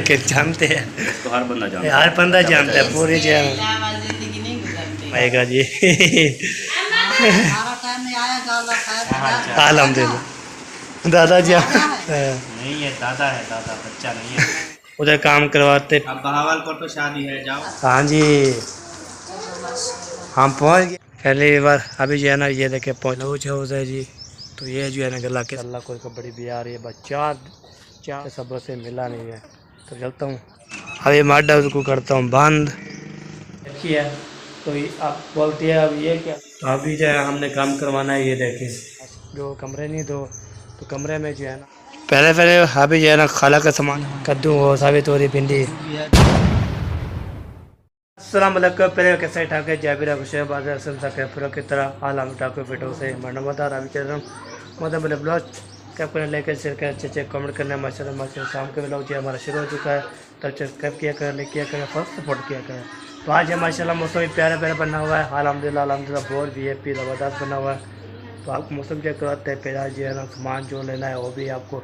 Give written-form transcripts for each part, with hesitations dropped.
के जानते हैं तो हर बंदा जानता है, हर बंदा जानता है पूरी जगह आएगा जी। अल्हम्दुलिल्लाह दादा जी नहीं है दादा है, दादा बच्चा नहीं है। उधर काम करवाते। अब बहावलपुर तो शादी है, जाओ। हाँ जी हम पहुँच गए पहली बार। अभी जो है ना ये देखे पहुँच है जी। तो ये जो है ना गला के अल्लाह को बड़ी भी आ रही है बच्चा चार सब्र से मिला नहीं है। तो चलता हूँ अभी माडा उसको करता हूँ बंद अच्छी है। तो आप बोलती है अब ये क्या। तो अभी जो है हमने काम करवाना है। ये देखें जो कमरे नहीं तो कमरे में जो है ना पहले अभी जो है ना खाला का सामान कद्दू हो साबित हो रही भिंडी। अस्सलाम वालेकुम पहले कैसे ठाके जाबिरा खुशबाद असम सा कैफरो की तरह आलम ठाकुर फिटो से मरनमदार अभी चल रहा हूँ मतलब मेरे ब्लॉग कैप करने लेकर शेयर करें अच्छे कमेंट करने माशाल्लाह माशाल्लाह शाम के ब्लॉग जो हमारा शुरू हो चुका है। तो कैप किया करें लाइक किया करें फर्स्ट सपोर्ट किया करें। तो आज है माशाल्लाह मौसम भी प्यारा प्यारा बना हुआ है अल्हम्दुलिल्लाह बहुत VIP ज़बरदस्त बना हुआ है। तो आपको मौसम चेक करवाते हैं। फिर आज जो है ना सामान जो लेना है वो भी आपको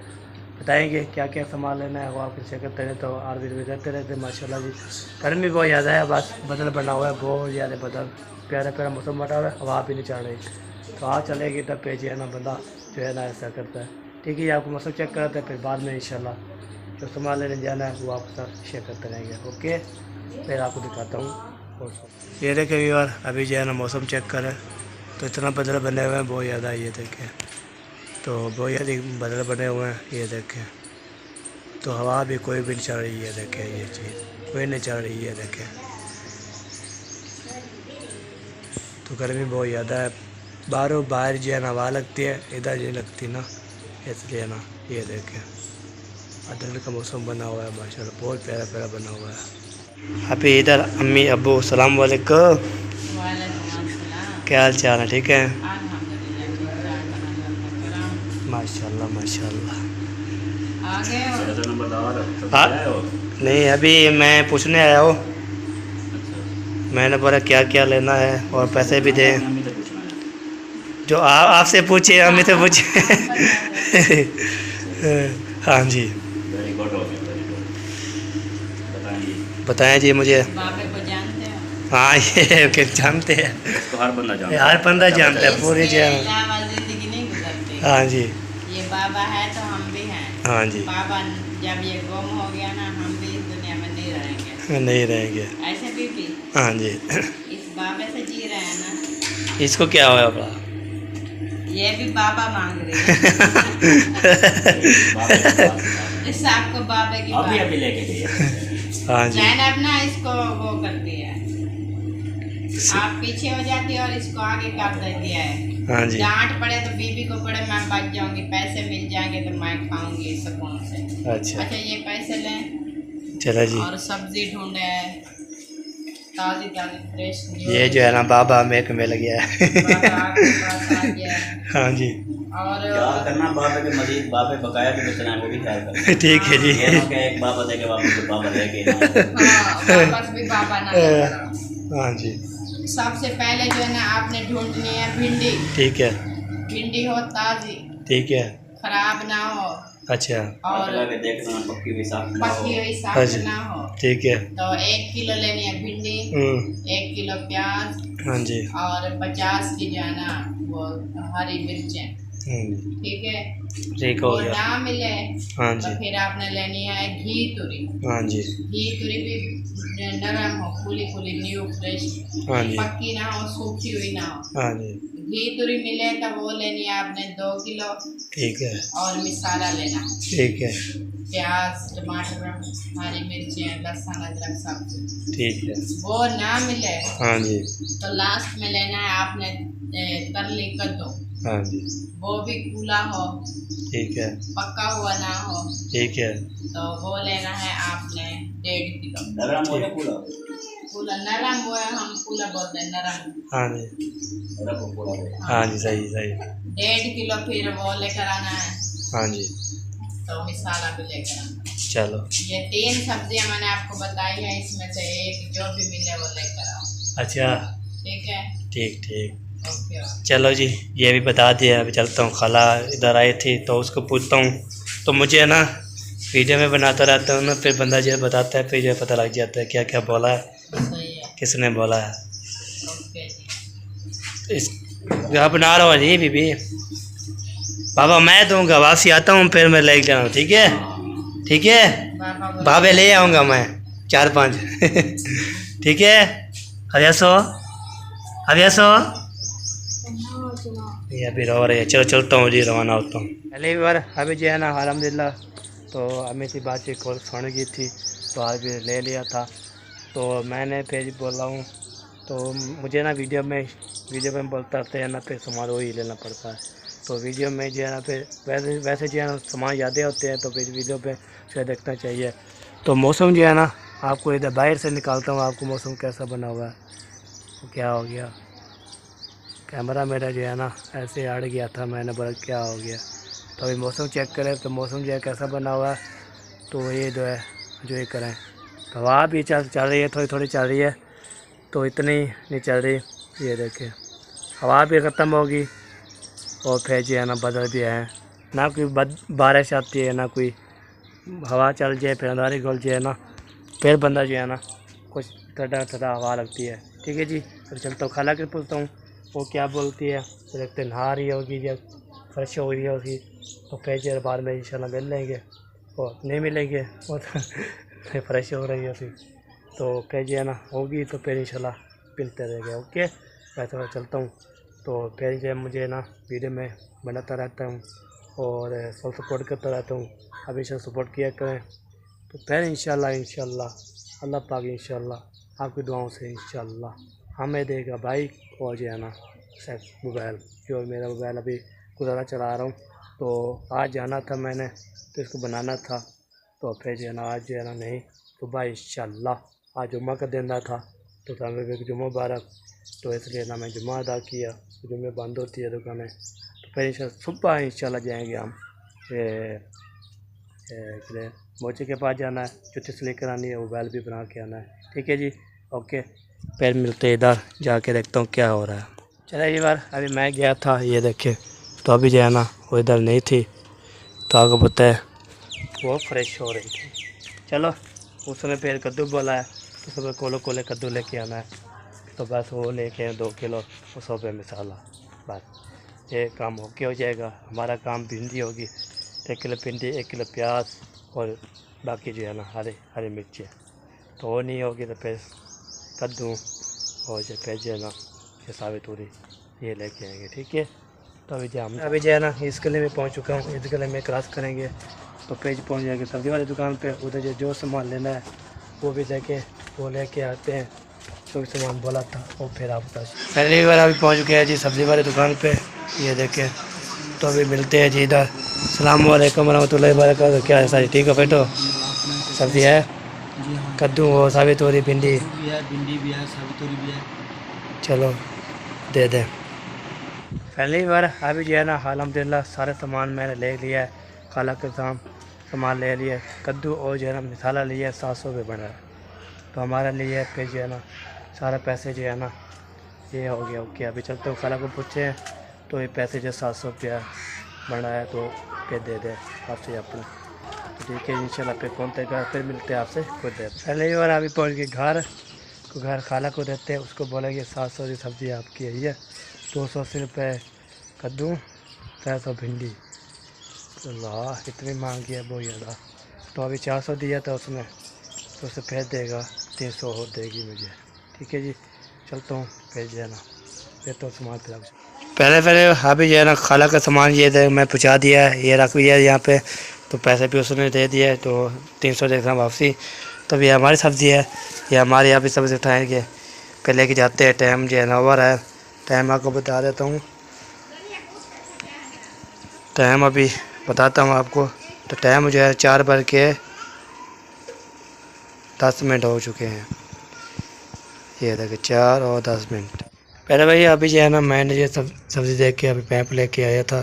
बताएंगे क्या क्या सामान लेना है वो आप चेक करते हैं। तो आर भी करते रहते हैं माशाल्लाह जी। गर्मी बहुत ज़्यादा है बस बदल बना हुआ है बहुत ज़्यादा बदल प्यारा प्यारा मौसम बना हुआ है हवा भी नहीं चढ़ रही। तो आज चलेगी तब पे जो है ना बंदा जो है ना ऐसा करता है। ठीक है आपको मौसम चेक कराते हैं फिर बाद में इंशाल्लाह जो सामान लेने जाना है वो आपके साथ शेयर करते रहेंगे। ओके फिर आपको दिखाता हूँ। ये देखें यार अभी जो है ना मौसम चेक करें तो इतना बदल बने हुए हैं बहुत ज़्यादा। ये देखें तो बहुत ज़्यादा बदल बने हुए हैं। ये देखें तो हवा भी कोई भी नहीं चल रही है। देखें ये चीज़ कोई नहीं चल रही है। देखें तो गर्मी बहुत ज़्यादा है बाहर जो है ना हवा लगती है इधर जो लगती ना इसलिए ना। ये देखें अदरक का मौसम बना हुआ है माशाल्लाह बहुत प्यारा प्यारा बना हुआ है। अभी इधर अम्मी अब्बू सलाम वालेकुम क्या हाल चाल है ठीक है माशाल्लाह माशाल्लाह। नहीं अभी मैं पूछने आया हूँ मैंने बोला क्या क्या लेना है और पैसे भी दें। जो आपसे पूछे हमें तो पूछे। हाँ जी बताएं जी मुझे। हाँ ये के जानते हैं तो हर बंदा जानता है, हर बंदा जानता है पूरी जगह। हाँ जी ये बाबा है तो हम भी हैं। हाँ जी बाबा जब ये गुम हो गया ना हम भी इस दुनिया में नहीं रहेंगे ऐसे भी हाँ जी इस बाबे से जी रहे हैं ना। इसको क्या हुआ अपना ये भी बाबा मांग रहे हैं। इस आपको बाबे की अभी लेके गई। हाँ जी जैनब ना इसको वो करती है आप पीछे हो जाती है और इसको आगे कर देती है। हाँ जी डांट पड़े तो बीबी को पड़े मैं बच जाऊंगी पैसे मिल जाएंगे तो मैं खाऊंगी सुकून से। अच्छा ये पैसे लें चलो जी। और सब्जी ढूंढे ताजी ताजी फ्रेश। ये जो है ना बाबा में मिल गया है। बाबा आपके पास आ गया है। हाँ जी और क्या करना बाबे के मजीद बाबे बकाया भी बचना है वो भी ख्याल करना। ठीक है जी ये ना कि एक बाबा देके वापस बाबा रह गए वापस भी बाबा ना करो। हाँ जी सबसे पहले जो है ना आपने ढूंढनी है भिंडी। ठीक है भिंडी हो ताजी ठीक है खराब ना हो। अच्छा और देखना पक्की हुई साफ पक्की हुई हाँ साफ जी ना हो। ठीक है तो 1 किलो लेनी है भिंडी 1 किलो प्याज हाँ जी और 50 की जो है ना वो हरी मिर्चें। ठीक है ठीक हो गया। ना मिले हाँ तो जी फिर आपने लेनी है घी तुरी। हाँ जी घी तुरी भी नरम हो फूली फूली न्यू फ्रेश हाँ जी पक्की ना हो सूखी हुई ना हो। हाँ जी घी तुरी मिले तो वो लेनी है आपने 2 किलो। ठीक है और मसाला लेना ठीक है प्याज टमाटर हरी मिर्चें लहसुन अदरक सब। ठीक है वो ना मिले हाँ जी तो लास्ट में लेना है आपने तरली कद्दू। हाँ जी वो भी कूला हो ठीक है पक्का हुआ ना हो। ठीक है तो वो लेना है आपने 1.5 किलो। नरम हो या पूरा कूला नरम हुआ हम कूला बोलते हैं नरम। हाँ जी हाँ जी सही सही 1.5 किलो फिर वो लेकर आना है। हाँ जी तो मसाला भी लेकर आना। चलो ये 3 सब्जियां मैंने आपको बताई है इसमें से एक जो भी मिले वो लेकर आओ। अच्छा ठीक है ठीक ठीक ओके। चलो जी ये भी बता दिया। अभी चलता हूँ खाला इधर आई थी तो उसको पूछता हूँ। तो मुझे है ना वीडियो में बनाता रहता हूँ ना, फिर बंदा जो बताता है फिर जो पता लग जाता है क्या क्या बोला है, सही है। किसने बोला है। ओके जी। इस आप बना रहा हूँ जी बीबी। बाबा मैं दूँगा, वापसी आता हूँ फिर मैं लेके जाऊँ, ठीक है ठीक है। बाबा बोले भावे ले आऊँगा मैं 4-5 ठीक है। अभ्यासो अभ्यासो ये अभी रो रही है। चलो चलता हूँ जी, रवाना होता हूँ। पहली बार अभी जो है ना अल्हम्दुलिल्लाह, तो अम्मी की बात एक और सुन गई थी तो आज भी ले लिया था। तो मैंने फिर बोला हूँ, तो मुझे ना वीडियो में बोलता है ना, फिर सामान वही लेना पड़ता है। तो वीडियो में जो है ना फिर वैसे जो है ना सामान ज़्यादा होते हैं, तो फिर वीडियो पे फिर देखना चाहिए। तो मौसम जो है ना, आपको इधर बाहर से निकालता हूँ, आपको मौसम कैसा बना हुआ है। तो क्या हो गया, कैमरा मेरा जो है ना ऐसे अड़ गया था, मैंने बोला क्या हो गया। तो अभी मौसम चेक करें तो मौसम जो है कैसा बना हुआ है। तो ये जो है जो ये करें, तो हवा भी चल रही है, थोड़ी थोड़ी चल रही है, तो इतनी नहीं चल रही। ये देखिए हवा भी ख़त्म होगी और फिर जो है ना बदल भी है ना, कोई बारिश आती है ना कोई हवा चल जाए, फिर अंधारी घुल जाए ना, फिर बंदा जो है ना कुछ ठंडा ठंडा हवा लगती है। ठीक है जी। फिर चलता हूँ खाला के पूछता हूँ वो क्या बोलती है। तो देखते नहा रही होगी या फ्रेश हो रही होगी, तो फिर जो बाद में इंशाल्लाह मिल लेंगे, और नहीं मिलेंगे वो तो फ्रेश हो रही होगी, तो फिर जो है ना होगी तो फिर इंशाल्लाह मिलते रहेंगे। ओके मैं थोड़ा चलता हूँ। तो फिर जो है मुझे ना वीडियो में बनाता रहता हूँ और सब सपोर्ट करता रहता हूँ, हमेशा सपोर्ट किया करें। तो फिर इंशाल्लाह अल्लाह पाक इंशाल्लाह आपकी दुआओं से इंशाल्लाह हमें देगा बाइक और जो है ना मोबाइल, जो मेरा मोबाइल अभी गुजारा चला रहा हूँ। तो आज जाना था मैंने, तो इसको बनाना था, तो फिर जो है ना आज जो है ना नहीं, तो भाई इंशाल्लाह आज जुम्मा का दिन था, तो हमें भी जुम्मा मुबारक। तो इसलिए ना मैं जुम्मा अदा किया, जुम्मे बंद होती है दुकानें, तो फिर इंशाल्लाह सुबह इंशाल्लाह जाएंगे हम मोचे के पास जाना है, जुत्ती से लेकर आनी है, मोबाइल भी बना के आना है। ठीक है जी। ओके फिर मिलते इधर जाके देखता हूँ क्या हो रहा है। चलिए ये बार अभी मैं गया था, ये देखे तो अभी जो है ना वो इधर नहीं थी, तो आगे पता है वो फ्रेश हो रही थी। चलो उसने फिर कद्दू बोला है, तो सुबह कोले कद्दू लेके आना है, तो बस वो लेके 2 किलो 100 रुपये मसाला, बस ये काम होके हो जाएगा। हमारा काम भिंडी होगी 1 किलो भिंडी, 1 किलो प्याज और बाकी जो है ना हरी मिर्ची, तो वो नहीं होगी तो फिर कद्दू और जो फिर जो है ना ये साबित तूरी ये लेके आएंगे। ठीक है। तो अभी जो है ना इस गले में पहुंच चुका हूँ, इस गले में क्रॉस करेंगे तो पेज पहुंच जाएंगे सब्ज़ी वाली दुकान पे। उधर जो सामान लेना है वो भी लेके आते हैं, जो सामान बोला था वो फिर आप बता। पहली बार अभी पहुंच गया जी सब्ज़ी वाली दुकान पे, ये देखें। तो अभी मिलते हैं जी इधर। अस्सलाम वालेकुम रहमतुल्लाहि व बरकातहू। क्या है सारी ठीक है बेटो? सब्ज़ी है, कद्दू हो, साबित तूरी, भिंडी भी है, साबित तूरी भी है। चलो दे दें। पहली बार अभी जो है ना अल्हम्दुलिल्लाह सारे सामान मैंने ले लिया है, खाला के सामान ले लिया, कद्दू और जो है ना मसाला लिया 700 रुपये बना है, तो हमारा लिए फिर जो है ना सारा पैसे जो है ना ये हो गया। ओके अभी चलते हो खाला को पूछे हैं, तो ये पैसे जो 700 रुपया बना है तो फिर दे दे आपसे अपना। तो ठीक है इंशाल्लाह फिर कौन तक फिर मिलते हैं आपसे खुद दे। पहले बार अभी पहुँच गए घर खाला को देते हैं, उसको बोलेंगे 700 की सब्ज़ी आपकी है, ये 280 रुपये कद्दू, 300 भिंडी। अल्लाह इतनी महंगी है बहुत ज़्यादा। तो अभी 400 दिया था उसने, तो उसे फिर देगा 300 और देगी मुझे। ठीक है जी। चलता हूँ फिर जो है ना फिर तो सामान फिर पहले अभी जो है ना खाला का सामान ये मैं पहुँचा दिया है, ये रख दिया यहाँ पे, तो पैसे भी उसने दे दिए, तो 300 देखना वापसी। तो ये हमारी सब्ज़ी है, ये हमारे यहाँ भी सब्ज़ी उठाएँगे, फिर लेके जाते हैं। टाइम जो है ना ओवर है, टाइम आपको बता देता हूँ, टाइम अभी बताता हूँ आपको। तो टाइम जो है 4:10 हो चुके हैं, ये देखिए 4 और 10 मिनट। पहले भाई अभी जो है ना मैंने ये सब्ज़ी देख के अभी पैप लेके आया था,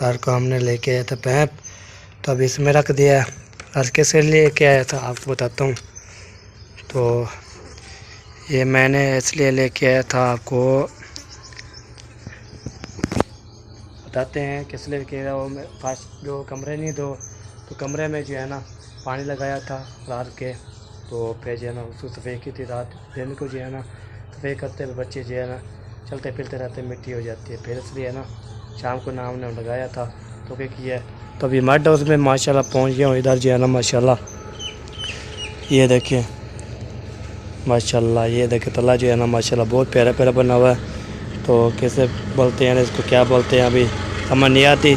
रात को हमने लेके आया था पैप, तो अभी इसमें रख दिया। आज कैसे लेके आया था आपको बताता हूँ। तो ये मैंने इसलिए लेके आया था, आपको बताते हैं किस लिए लेके आया। वो फास्ट जो कमरे नहीं दो, तो कमरे में जो है ना पानी लगाया था रात के, तो फिर जो है ना उसको सफ़ेद की थी रात। दिन को जो है ना सफ़ेद करते हुए बच्चे जो है ना चलते फिरते रहते मिट्टी हो जाती है, फिर इसलिए ना शाम को ना हमने लगाया था। तो क्या किया, तो अभी मड हाउस में माशाल्लाह पहुंच गया हूँ। इधर जो है ना माशाल्लाह ये देखिए, माशाल्लाह ये देखिए तला जो है ना माशाल्लाह बहुत प्यारा प्यारा बना हुआ है। तो कैसे बोलते हैं इसको, क्या बोलते हैं अभी समझ नहीं आती।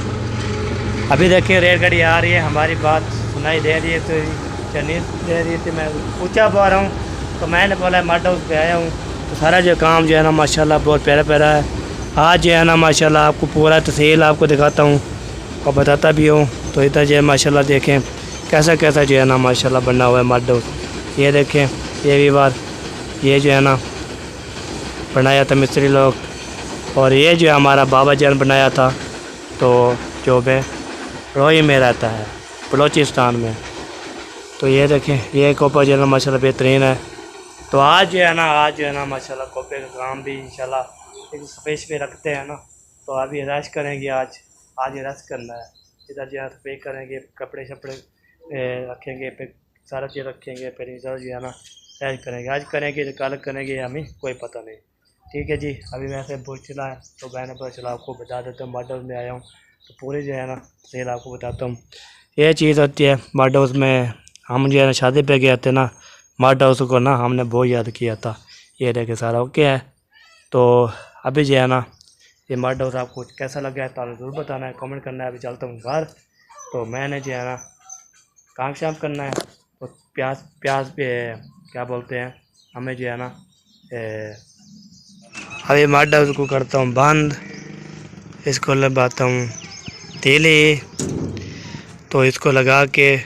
अभी देखिए रेलगाड़ी आ रही है, हमारी बात सुनाई दे रही है, तो चलनी दे रही थी। मैं ऊँचा पा रहा हूँ, तो मैंने बोला मड हाउस पे आया हूँ। तो सारा जो काम जो है ना माशाल्लाह बहुत प्यारा प्यारा है। आज जो है ना माशाल्लाह आपको पूरा तफसील आपको दिखाता हूँ और बताता भी हूँ। तो इधर जो है माशाल्लाह देखें कैसा कैसा जो है ना माशाल्लाह बना हुआ है मड हाउस। ये देखें, ये भी बार ये जो है ना बनाया था मिस्त्री लोग, और ये जो है हमारा बाबा जान बनाया था। तो जो है रोई में रहता है बलूचिस्तान में। तो ये देखें ये कोपा जो है ना माशाल्लाह बेहतरीन है। तो आज जो है ना माशाल्लाह कोपे का काम भी इंशाल्लाह एक स्पेस पे रखते हैं ना। तो अभी रश करेंगे, आज रश करना है। इधर जो है सफेद करेंगे, कपड़े शपड़े रखेंगे, फिर सारा चीज़ रखेंगे, फिर इधर जो है ना रश करेंगे। आज करेंगे कल करेंगे हमें कोई पता नहीं। ठीक है जी, अभी वैसे बहुत चला है, तो मैंने पता चला आपको बता देता हूँ। मड हाउस में आया हूँ तो पूरे जो है ना सेल आपको बताता हूँ। ये चीज़ होती है मड हाउस में। हम जो है ना शादी पे गए थे ना, मड हाउस को ना हमने बहुत याद किया था। ये देखे सारा ओके है। तो अभी जो है ना ये मड हाउस आपको कैसा लगा है तो ज़रूर बताना है, कमेंट करना है। अभी चलता हूँ घर, तो मैंने जो है ना काम शाम करना है। तो प्याज पे क्या बोलते हैं हमें जो है ना अभी मड हाउस को करता हूँ बंद, इसको लगाता हूँ तीली, तो इसको लगा के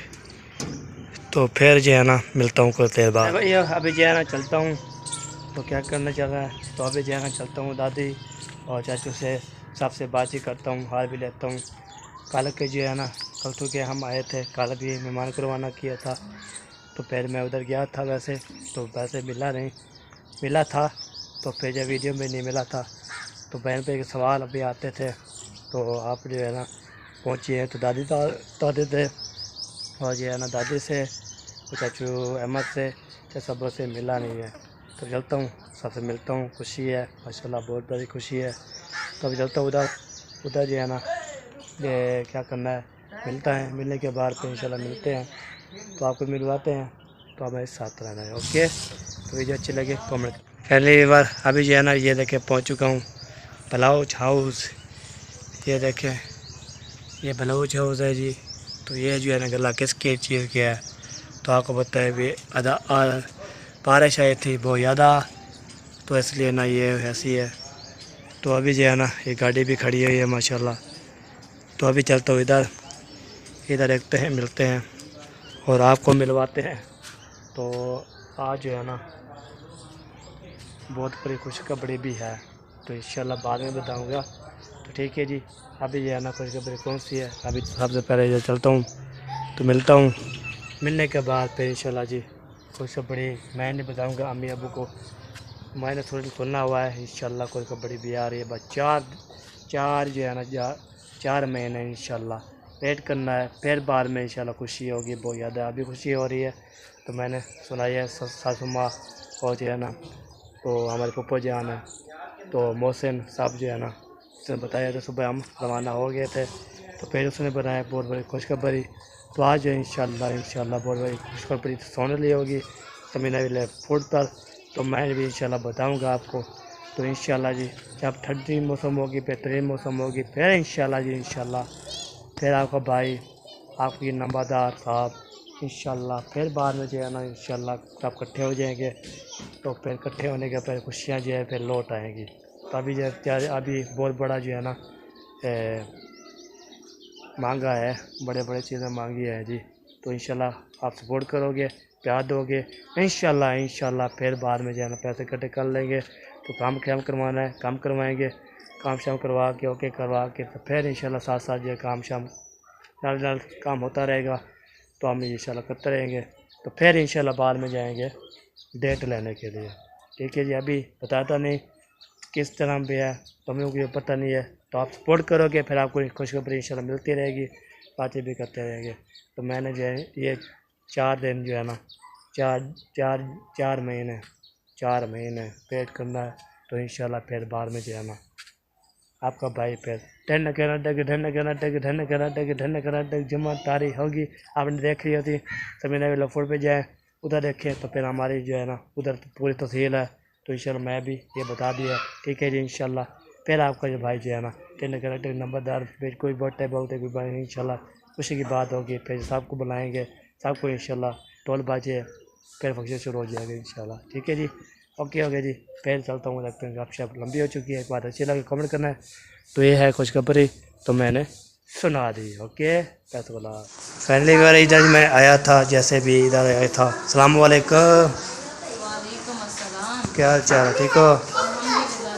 तो फिर जो है ना मिलता हूँ कुछ देर बाद। अभी जो है ना चलता हूँ, तो क्या करना चल रहा है। तो अभी जो है ना चलता हूँ दादी और चाचू से सबसे बातचीत करता हूँ, हाल भी लेता हूँ। कल के जो है ना कल तो क्या हम आए थे, कल भी मेहमान करवाना किया था। तो फिर मैं उधर गया था वैसे, तो वैसे मिला था, तो फिर जब वीडियो में नहीं मिला था। तो बहन पे के सवाल अभी आते थे, तो आप जो है ना पहुँची है। तो दादी थे, और जो है ना दादी से चाचू अहमद से सबों से मिला नहीं है। तो चलता हूँ सबसे मिलता हूँ, खुशी है माशाल्लाह बहुत बड़ी खुशी है। तो अभी चलता हूँ उधर जो है ना ये क्या करना है, मिलता है, मिलने के बाद फिर इंशाल्लाह मिलते हैं, तो आपको मिलवाते हैं। तो हमें साथ रहना है ओके। तो वीडियो अच्छी लगे कमेंट। पहली बार अभी जो है ना ये देखे पहुँच चुका हूँ बलूच हाउस। ये देखें ये बलूच हाउस है जी। तो ये जो है ना गला किसके चीज़ के है, तो आपको पता है भी बारिश आई थी बहुत ज़्यादा, तो इसलिए ना ये ऐसी है। तो अभी जो है ना ये गाड़ी भी खड़ी हुई है माशाल्लाह। तो अभी चलता हूँ इधर देखते हैं, मिलते हैं और आपको मिलवाते हैं। तो आज जो है ना बहुत बड़ी खुशखबरी भी है, तो इंशाल्लाह बाद में बताऊँगा। तो ठीक है जी, अभी जो है ना खुशखबरी कौन सी है, अभी सबसे पहले इधर चलता हूँ, तो मिलता हूँ। मिलने के बाद फिर इंशाल्लाह जी खुशखबरी मैं नहीं बताऊँगा, अम्मी अबू को मैंने थोड़ी सुनना हुआ है। इंशाल्लाह खुशखबरी भी आ रही है, बस चार जो है ना 4 महीने इंशाल्लाह वेट करना है, फिर बाद में इंशाल्लाह खुशी होगी बहुत ज़्यादा। अभी खुशी हो रही है, तो मैंने सुनाई है सासू माँ और जो है ना तो हमारे पप्पा जान है, तो मोहसिन साहब जो है ना उसने बताया था सुबह हम रवाना हो गए थे। तो फिर उसने बनाया बहुत बड़ी खुशखबरी। तो आज इंशाल्लाह बहुत बड़ी खुशखबरी सुनने ली होगी समीना विले फूड पर, तो मैं भी इंशाल्लाह बताऊंगा आपको। तो इंशाल्लाह जी जब ठंडी मौसम होगी, बेहतरीन मौसम होगी, फिर इंशाल्लाह जी इंशाल्लाह फिर आपका भाई आपकी नंबरदार साहब इंशाल्लाह फिर बाद में जो है ना इंशाल्लाह सब इकट्ठे हो जाएंगे। तो फिर इकट्ठे होने के फिर खुशियाँ जो है फिर लौट आएंगी। तो अभी जो अभी बहुत बड़ा जो है ना मांगा है, बड़े बड़े चीज़ें मांगी है जी। तो इंशाल्लाह आप सपोर्ट करोगे, प्यार दोगे, इंशाल्लाह फिर बाद में जो है ना पैसे इकट्ठे कर लेंगे। तो काम करवाना है, काम करवाएंगे, काम शाम करवा के ओके करवा के तो फिर इंशाल्लाह साथ साथ जो है काम शाम नाल काम होता रहेगा। तो हम इंशाल्लाह करते रहेंगे। तो फिर इंशाल्लाह बाद में जाएंगे डेट लेने के लिए। ठीक है जी, अभी बताता नहीं किस तरह भी है, तो हमें को पता नहीं है। तो आप सपोर्ट करोगे, फिर आपको खुशखबरी इंशाल्लाह मिलती रहेगी, बातें भी करते रहेंगे। तो मैंने जो है ये 4 दिन जो है ना, 4 महीने 4 महीने पेट करना है, तो इंशाल्लाह फिर बाद में जो है ना आपका भाई फिर ढन कर्नाटक जमा तारी होगी। आपने देख रही होती सभी ने लफड़ पे जाए उधर देखे, तो फिर हमारी जो है ना उधर पूरी तफसील है, तो इंशाल्लाह मैं भी ये बता दिया, ठीक है जी। इंशाल्लाह फिर आपका जो भाई जो है ना ढन कर्नाटक नंबरदार फिर कोई बोलते कोई बात नहीं, इंशाल्लाह खुशी की बात होगी, फिर सबको बुलाएंगे, सबको इंशाल्लाह टोल बाजे, फिर फंक्शन शुरू हो जाएगा इंशाल्लाह, ठीक है जी। ओके जी, फिर चलता हूँ, लगता है गपशप लंबी हो चुकी है, एक बात अच्छी लगी कमेंट करना है। तो ये है खुशखबरी, तो मैंने सुना दी। ओके फैमिली वगैरह इधर मैं आया था, जैसे भी इधर आया था। अस्सलाम वालेकुम, वालेकुम अस्सलाम। क्या हाल चाल है, ठीक हो? अल्हम्दुलिल्लाह,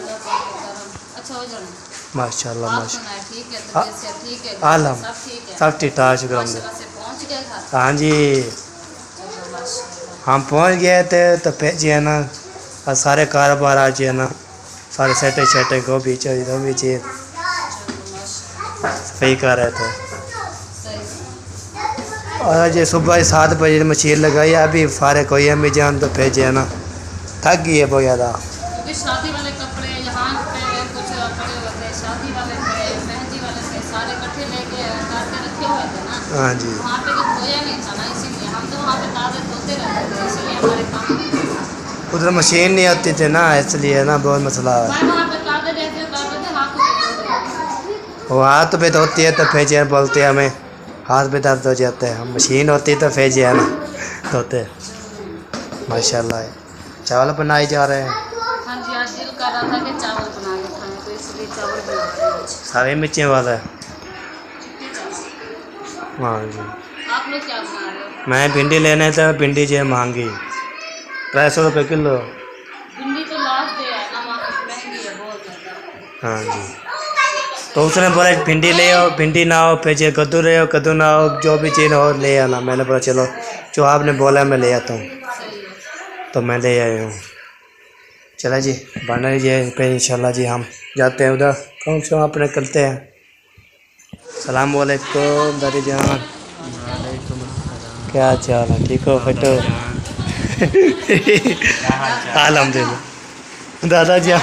अच्छा हो जाना। माशाल्लाह आप माशा सुनाए, ठीक है? तबीयत से ठीक है? आलम सब ठीक है? सब ठीक ठाक, शुक्र माशाल्लाह से पहुंच गए घर? हाँ जी, चलो माशाल्लाह। हम पहुँच गए थे, तो फिर जो है ना और सारे कारोबार आज जो है ना सारे सेटे गोभी चाहिए चलो माशाल्लाह, सही कर रहे थे। सही। और आज ये सुबह 7 बजे मशीन लगाई, अभी फारे कोई अम्मी जान, तो फिर जो है ना थक गई है बहुत ज़्यादा। क्योंकि शादी वाले कपड़े यहाँ पे कुछ पड़े हुए थे, शादी वाले थे, मेहंदी वाले थे, सारे इकट्ठे लेके उतार के रखे हुए थे ना। हाँ जी, वहाँ पे तो धोया नहीं था ना, इसीलिए हम तो वहाँ पे ताज़े धोते रहते थे, इसीलिए हमारे काम उधर मशीन नहीं आती थी ना, इसलिए ना बहुत मसला है। भाई वहाँ पे ताज़े जैसे ताज़े थे, हाथों से धोते थे। वो हाथ पे धोती है तो फिर जो है बोलते हैं हमें हाथ पे दर्द हो जाते हैं, मशीन होती तो फिर जो है ना धोते। माशाल्लाह चावल बनाए जा रहे हैं, हाँ जी, आज दिल कर रहा था कि चावल बना के खाएं, तो इसलिए चावल बना रहे हैं आज। सारे मिर्चें वाला है। चिट्टे चावल। हाँ जी, आप लोग क्या बना रहे हो? मैं भिंडी लेने था, भिंडी जो है महंगी 300 रुपये किलो। भिंडी तो लास्ट डे है ना, वहाँ पे महंगी है बहुत ज़्यादा। हाँ जी, तो उसने बोला भिंडी ले आओ, भिंडी ना हो, फिर कद्दू ले आओ, कद्दू ना हो, जो भी चीज़ हो ले आना। मैंने बोला चलो जो आपने बोला मैं ले आता हूँ, सही है। तो मैं ले आया हूँ। चला जी बना लीजिए, फिर इंशाल्लाह जी हम जाते हैं उधर, कौन सा अपने करते हैं। सलाम वालेकुम दादी जान, क्या चाल है, ठीक हो फटो? अल्हम्दुलिल्लाह दादा जी। हाँ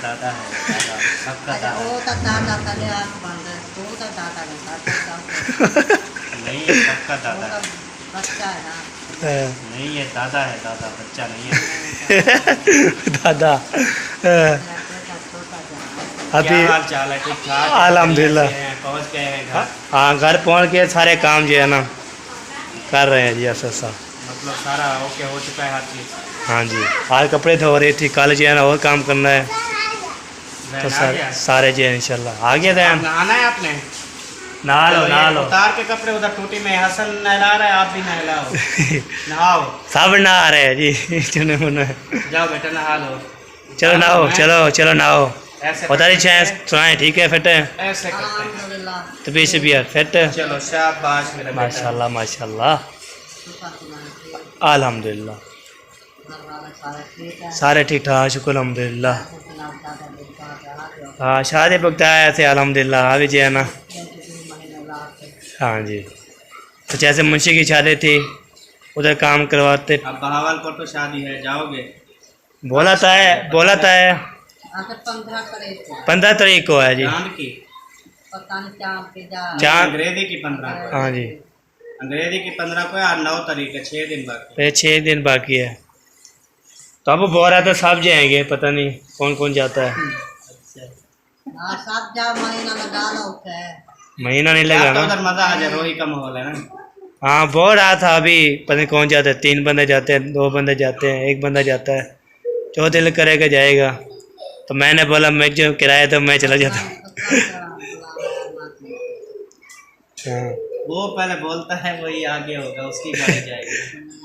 दादा है, दादा सबका दादा नहीं है, सबका दादा है। नहीं है, दादा है, दादा बच्चा नहीं है। दादा अभी क्या हाल चाल है, ठीक ठाक? अल्हम्दुलिल्लाह। पहुँच गए हैं घर? हाँ घर पहुँच के सारे काम जो है ना कर रहे हैं जी, ऐसा सा। मतलब सारा ओके हो चुका है हर चीज़? हाँ जी, आज कपड़े धो रही थी, कल जो है ना और काम करना है, तो सारे जो है इंशाल्लाह आ गया था। नहाना है आपने? नहा लो तो नहा ये लो, उतार के कपड़े उधर टूटी में हसन नहला रहा है, आप भी नहलाओ। नहाओ, सब नहा रहे हैं जी। चुने मुने जाओ बेटा नहा लो। चलो नहाओ, चलो नहाओ, ऐसे उधर ही करते चाहे हैं, सुनाए, ठीक है फिट है ऐसे करते हैं। तो बीस भी है फिट। चलो शाबाश मेरा बेटा। माशाल्लाह माशाल्लाह, अल्हम्दुलिल्लाह सारे ठीक ठाक, शुक्र अल्हम्दुलिल्लाह। हाँ शादी वक्त आए थे अल्हम्दुलिल्लाह, अभी जो है ना। हाँ जी, तो जैसे मुंशी की शादी थी उधर काम करवाते। अब बहावलपुर तो शादी है, जाओगे? बोला था 15 तारीख को है जी। चांद की? चांद अंग्रेजी की 15 को? हाँ जी, अंग्रेजी की 15 को है और 9 तारीख है, 6 दिन बाकी। फिर 6 दिन बाकी है, तो अब बोल रहा था सब जाएंगे, पता नहीं कौन कौन जाता है। महीना नहीं लगा यार तो ना। उधर मजा आ जाए, रोही का माहौल है ना। हाँ बोल रहा था, अभी पता नहीं कौन जाता है, 3 बंदे जाते हैं, 2 बंदे जाते हैं, 1 बंदा जाता है, जो दिल करेगा जाएगा। तो मैंने बोला मैं जो किराया तो मैं चला जाता हूँ। हाँ, वो पहले बोलता है वही आगे होगा, उसकी गाड़ी जाएगी।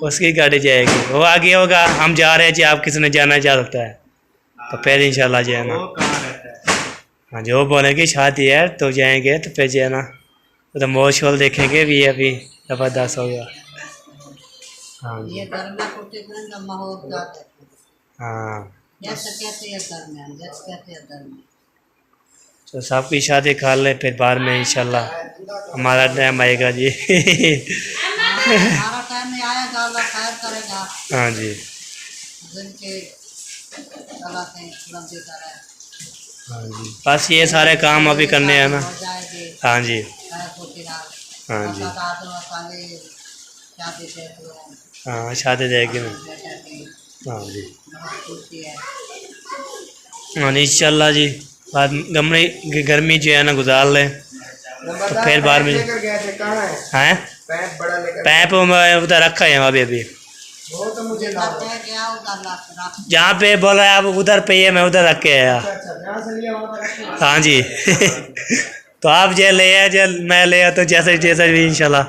उसकी गाड़ी जाएगी, वो आगे होगा, हम जा रहे हैं जी, आप किसी ने जाना जा सकता है, तो फिर इंशाल्लाह जो है ना। वो कहाँ रहता है? हाँ जो बोलेंगे शादी है तो जाएंगे, तो फिर जो है ना तो मौज शोल देखेंगे भी, अभी ज़बरदस्त होगा। हाँ जी हाँ तो सबकी शादी खा ले, फिर बाद में इंशाल्लाह हमारा टाइम आएगा जी। हमारा टाइम नहीं आएगा, अल्लाह खैर करेगा। हाँ जी, जिनके अल्लाह से बुलंदी करे। हाँ जी, बस ये सारे काम अभी करने हैं ना। हो जाएगी हाँ जी, खैर को फिलहाल। हाँ जी, शादी से तो हाँ शादी जाएगी ना। बेटा की हाँ जी, बहुत खुशी है। हाँ इंशाल्लाह जी, बाद गर्मी जो है ना गुजार लें, तो फिर बाद में हैं पैप में उधर रखा है अभी अभी, जहाँ पे बोला है आप उधर पे है, मैं उधर रख के आया। हाँ जी। तो आप जे ले आए, जे मैं ले आया, तो जैसे जैसे भी इंशाल्लाह।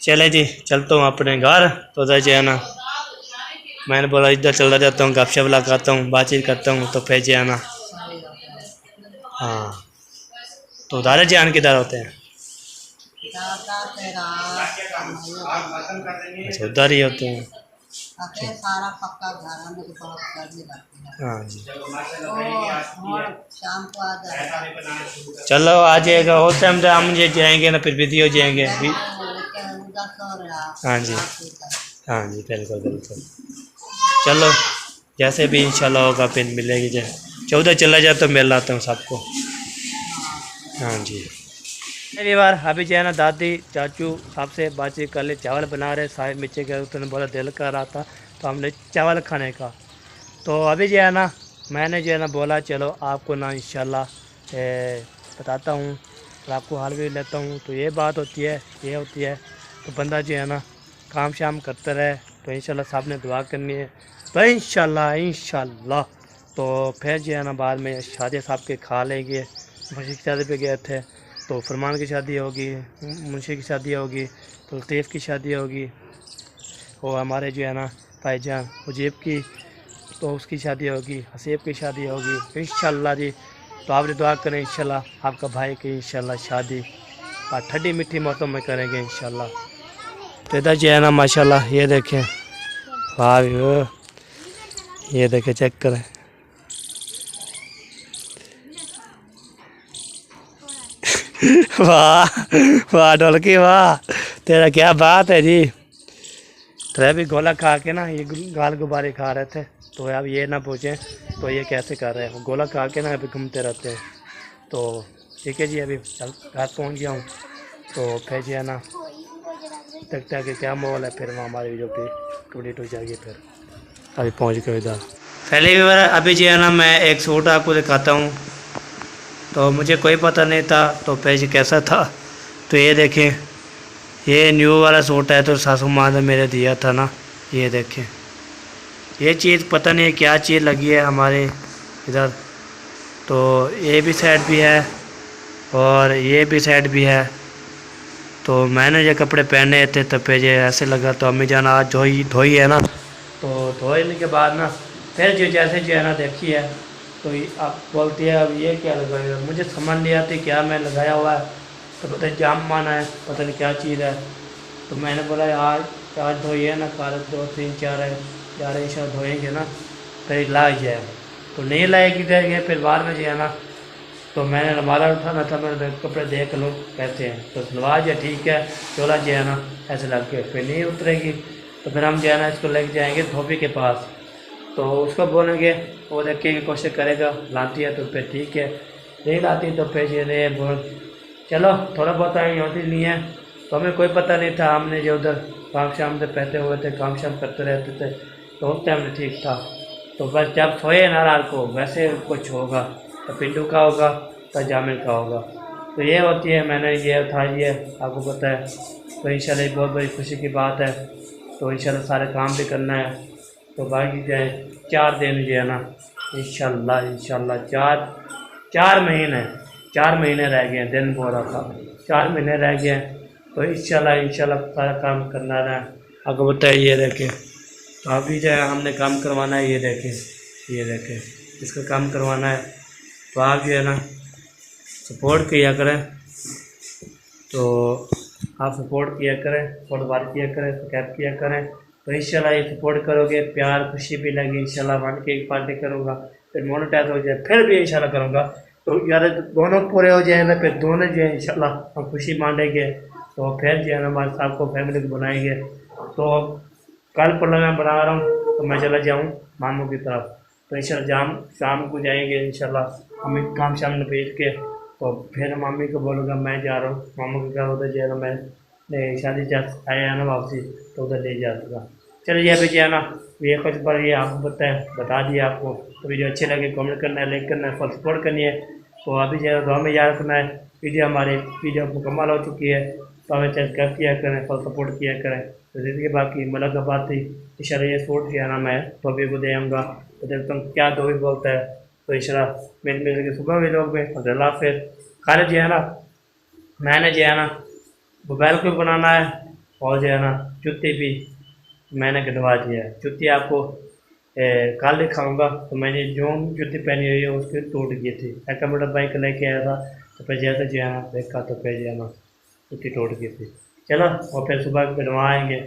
चले जी, चलता हूँ अपने घर। तो उधर जो है ना, मैंने बोला इधर चला जाता हूँ, गपशप लगाता हूँ, बातचीत करता हूँ, तो फिर जो है ना। हाँ, तो उधर जान किधर होते हैं? अच्छा, उधर ही होते हैं। सारा पक्का घर है, मुझे बहुत गर्मी लगती है। हाँ जी, और शाम को आ जाएगा। चलो आ जाएगा उस टाइम तो हम ये जाएंगे ना, फिर बिजी हो जाएंगे। उधर सो रहा। हाँ जी, हाँ जी, बिल्कुल बिल्कुल। चलो जैसे भी इंशाल्लाह होगा फिर मिलेगी। जो 14 चला जाए तो मिल लाता हूँ सबको। हाँ जी, पहली बार अभी जो है ना दादी चाचू सबसे बातचीत कर ले, चावल बना रहे, सारे बच्चे गए, उन्होंने बोला दिल कर रहा था तो हमने चावल खाने का। तो अभी जो है ना मैंने जो है ना बोला चलो आपको ना इंशाल्लाह बताता हूँ और आपको हाल भी लेता हूँ। तो ये बात होती है, ये होती है। तो बंदा जो है ना काम शाम करता रहे, तो इंशाल्लाह साहब ने दुआ करनी है, तो इंशाल्लाह तो फिर जो है ना बाद में शादी साहब के खा लेंगे। मुंशी की शादी पे गए थे, तो फरमान की शादी होगी, मुंशी की शादी होगी, तो लतीफ़ की शादी होगी, और हमारे जो है ना भाईजान मुजीब की, तो उसकी शादी होगी, हसीब की शादी होगी इंशाल्लाह जी। तो आप दुआ करें इंशाल्लाह आपका भाई की इंशाल्लाह शादी और ठंडी मीठी मौसम में करेंगे इंशाल्लाह। तो इधर जो है ना माशाल्लाह ये देखें, वाह ये देखें, चेक करें। वाह वाह ढोलकी वाह, तेरा क्या बात है जी। तो अभी गोला खा के ना ये गाल गुब्बारे खा रहे थे, तो अब ये ना पूछें तो ये कैसे कर रहे हैं, गोला खा के ना अभी घूमते रहते हैं। तो ठीक है जी, अभी घर पहुंच गया हूँ, तो फिर जो है ना देखते हैं कि क्या माहौल है, फिर वहाँ हमारी वीडियो पे कंप्लीट हो जाएगी। फिर अभी पहुँच गए इधर। पहले भी बार अभी जो है ना मैं एक सूट आपको दिखाता हूँ, तो मुझे कोई पता नहीं था तो पेज कैसा था। तो ये देखें, ये न्यू वाला सूट है, तो सासू माँ ने मेरे दिया था ना। ये देखें, ये चीज़ पता नहीं क्या चीज़ लगी है हमारे इधर। तो ये भी साइड भी है और ये भी साइड भी है। तो मैंने ये कपड़े पहने थे तो पेज ऐसे लगा, तो अम्मी जान आज धोई है ना, तो धोने के बाद ना फिर जो जैसे जो है ना देखी है, तो आप बोलती है अब ये क्या लगाया, मुझे समझ नहीं आती क्या मैं लगाया हुआ है। तो पता नहीं जाम माना है, पता नहीं क्या चीज़ है। तो मैंने बोला आज धोइए ना, कल 2 3 4 इंशाल्लाह धोएंगे ना, फिर ला जाए। तो नहीं लाएगी देंगे, फिर बाद में जो है ना, तो मैंने हमारा उठाना था, मैंने कपड़े देख लो कैसे हैं, तो सलवार जो ठीक है, चोला जो है ना ऐसे लग के फिर नहीं उतरेगी। तो फिर हम जो है ना इसको लेके जाएंगे धोबी के पास, तो उसको बोलेंगे, वो देखने की कोशिश करेगा, लाती है तो फिर ठीक है, नहीं लाती तो फिर ये बोल चलो थोड़ा बहुत होती नहीं है। तो हमें कोई पता नहीं था, हमने जो उधर काम शाम से पहते हुए थे, काम शाम करते रहते थे, तो उस टाइम में ठीक था। तो बस जब सोए ना रात को वैसे कुछ होगा, तो पिंडू का होगा तो जामिल का होगा। तो ये होती है, मैंने ये उठा लिया, आपको पता है। तो इंशाल्लाह बहुत बड़ी खुशी की बात है। तो इंशाल्लाह सारे काम भी करना है। तो बाकी जो है 4 दिन जो है ना इंशाल्लाह 4 महीने रह गए हैं, दिन बोल रहा था 4 महीने रह गए हैं। तो इंशाल्लाह सारा काम करना है। आपको बताइए, ये देखें, तो अभी जो है हमने काम करवाना है, ये देखें इसका काम करवाना है। तो आप जो है ना सपोर्ट किया करें, तो आप सपोर्ट किया करें, फुटबॉल किया करें, सब्सक्राइब किया करें। तो इंशाल्लाह ये सपोर्ट करोगे, प्यार खुशी भी लगी, इंशाल्लाह 1K की पार्टी करूँगा, फिर मोनेटाइज हो जाए फिर भी इंशाल्लाह करूँगा। तो यार दोनों पूरे हो जाए ना, फिर दोनों जो है इंशाल्लाह हम खुशी मानेंगे। तो फिर जो है ना हमारे साथ को फैमिली को बनाएंगे। तो कल पढ़ना मैं बना रहा हूँ, तो मैं चला जाऊँ मामू की तरफ। तो इंशाल्लाह शाम को जाएंगे इंशाल्लाह। हमें काम शाम में भेज के तो फिर मम्मी को बोलूँगा मैं जा रहा हूँ मामू के घर, उधर जो है ना मैं शादी जा आया ना वापसी, तो उधर ले जा दूँगा। चलिए अभी जो है ना ये कुछ पर ये आपको बता दिया आपको। तो वीडियो अच्छे लगे कमेंट करना है, लाइक करना है, फुल सपोर्ट करनी है। तो अभी जो है में याद रखना है। वीडियो मुकम्मल हो चुकी है, तो हमें सब्सक्राइब किया करें, फुल सपोर्ट किया करें। तो जिसके बाकी मुलाकात थी इंशाल्लाह ये सूट जो है ना मैं धोबी को दे आऊँगा। तो देखता हूँ क्या धोबी बोलता है। तो इंशाल्लाह मिल के सुबह भी लोग में अल्लाह फिर खाली जो है ना मैंने जो है ना मोबाइल को बनाना है, और जो है ना जूती भी मैंने गिनवा दिया है। जूती आपको कल दिखाऊंगा। तो मैंने जो जूती पहनी हुई है उसकी टूट गई थी, एक मेरा बाइक लेके आया था, तो फिर जैसे जो है ना देखा तो फिर जो है ना जूती टूट गई थी। चलो और फिर सुबह गिनवा आएंगे,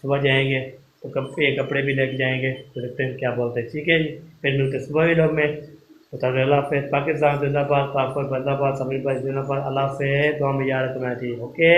सुबह जाएंगे तो कपड़े भी लेके जाएंगे। तो देखते हैं क्या बोलते हैं। ठीक है जी, फिर मिलते सुबह भी लोग में। तो तब अल्लाह हाफ़िज़। पाकिस्तान जिंदाबाद, पाक जिंदाबाद, सभी जिंदाबाद। अल्लाह हाफ़िज़। दुआ में याद रखना थी। ओके।